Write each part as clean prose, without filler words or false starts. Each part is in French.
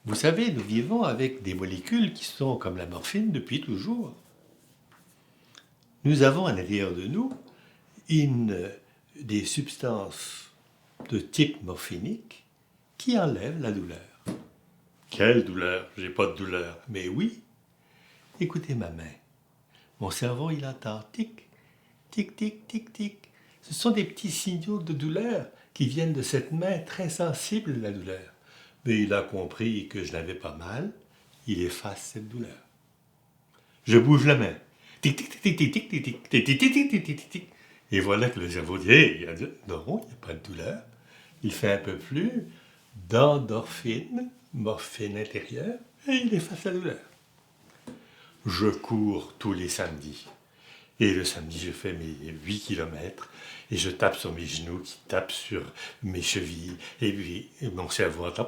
Vous savez, nous vivons avec des molécules qui sont comme la morphine depuis toujours. Nous avons à l'intérieur de nous des substances de type morphinique qui enlèvent la douleur. Quelle douleur? J'ai pas de douleur. Mais oui, écoutez ma main. Mon cerveau, il entend tic, tic, tic, tic, tic. Ce sont des petits signaux de douleur qui viennent de cette main très sensible à la douleur. Mais il a compris que je n'avais pas mal, il efface cette douleur. Je bouge la main. Tic, tic, tic, tic, tic, tic, tic, tic, tic, tic, tic, tic, tic, tic. Et voilà que le cerveau dit, hey, non, il n'y a pas de douleur. Il fait un peu plus d'endorphine, morphine intérieure, et il efface la douleur. Je cours tous les samedis. Et le samedi, je fais mes 8 kilomètres et je tape sur mes genoux qui tapent sur mes chevilles. Et puis, mon cerveau entend.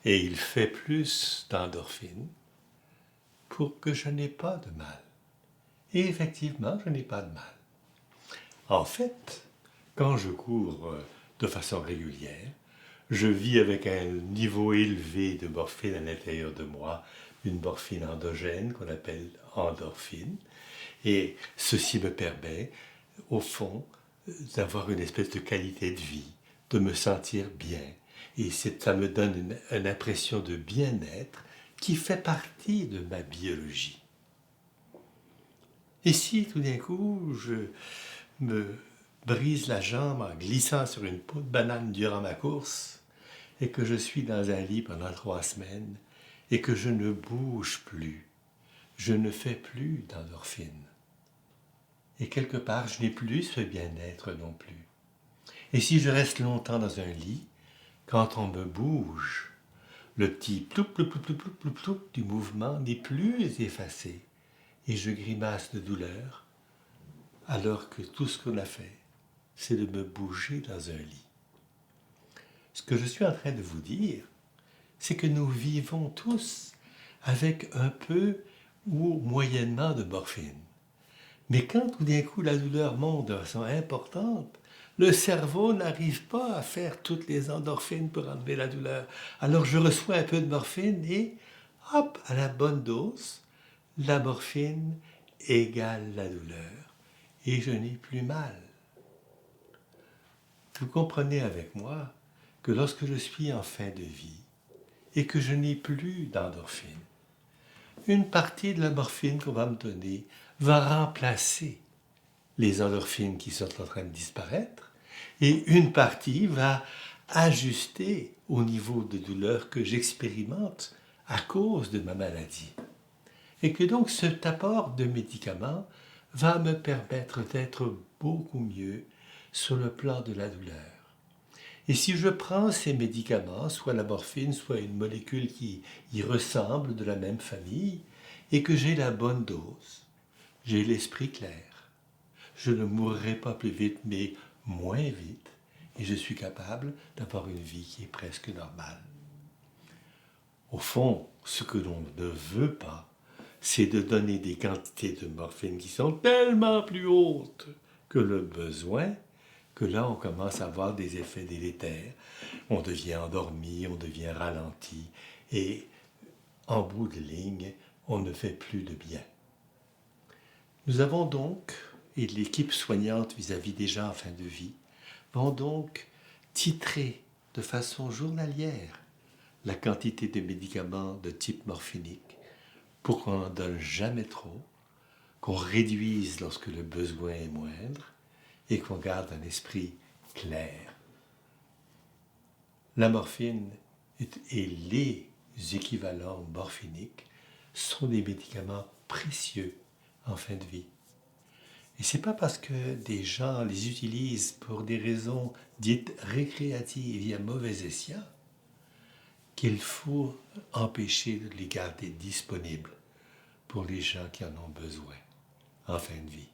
Et il fait plus d'endorphine pour que je n'ai pas de mal. Et effectivement, je n'ai pas de mal. En fait, quand je cours de façon régulière, je vis avec un niveau élevé de morphine à l'intérieur de moi, une morphine endogène qu'on appelle endorphine. Et ceci me permet, au fond, d'avoir une espèce de qualité de vie, de me sentir bien. Et ça me donne une impression de bien-être qui fait partie de ma biologie. Et si tout d'un coup, je me brise la jambe en glissant sur une peau de banane durant ma course, et que je suis dans un lit pendant 3 semaines, et que je ne bouge plus, je ne fais plus d'endorphine. Et quelque part, je n'ai plus ce bien-être non plus. Et si je reste longtemps dans un lit, quand on me bouge, le petit ploup, ploup, ploup, ploup, ploup, ploup, ploup du mouvement n'est plus effacé. Et je grimace de douleur, alors que tout ce qu'on a fait, c'est de me bouger dans un lit. Ce que je suis en train de vous dire, c'est que nous vivons tous avec un peu ou moyennement de morphine. Mais quand tout d'un coup la douleur monte de façon importante, le cerveau n'arrive pas à faire toutes les endorphines pour enlever la douleur. Alors je reçois un peu de morphine et, hop, à la bonne dose, la morphine égale la douleur et je n'ai plus mal. Vous comprenez avec moi que lorsque je suis en fin de vie et que je n'ai plus d'endorphine, une partie de la morphine qu'on va me donner va remplacer les endorphines qui sont en train de disparaître et une partie va ajuster au niveau de douleur que j'expérimente à cause de ma maladie. Et que donc cet apport de médicaments va me permettre d'être beaucoup mieux sur le plan de la douleur. Et si je prends ces médicaments, soit la morphine, soit une molécule qui y ressemble de la même famille, et que j'ai la bonne dose, j'ai l'esprit clair. Je ne mourrai pas plus vite, mais moins vite, et je suis capable d'avoir une vie qui est presque normale. Au fond, ce que l'on ne veut pas, c'est de donner des quantités de morphine qui sont tellement plus hautes que le besoin, que là, on commence à avoir des effets délétères. On devient endormi, on devient ralenti, et en bout de ligne, on ne fait plus de bien. Nous avons donc, et l'équipe soignante vis-à-vis des gens en fin de vie, vont donc titrer de façon journalière la quantité de médicaments de type morphinique pour qu'on n'en donne jamais trop, qu'on réduise lorsque le besoin est moindre et qu'on garde un esprit clair. La morphine et les équivalents morphiniques sont des médicaments précieux en fin de vie. Et c'est pas parce que des gens les utilisent pour des raisons dites récréatives et à mauvais escient qu'il faut empêcher de les garder disponibles pour les gens qui en ont besoin en fin de vie.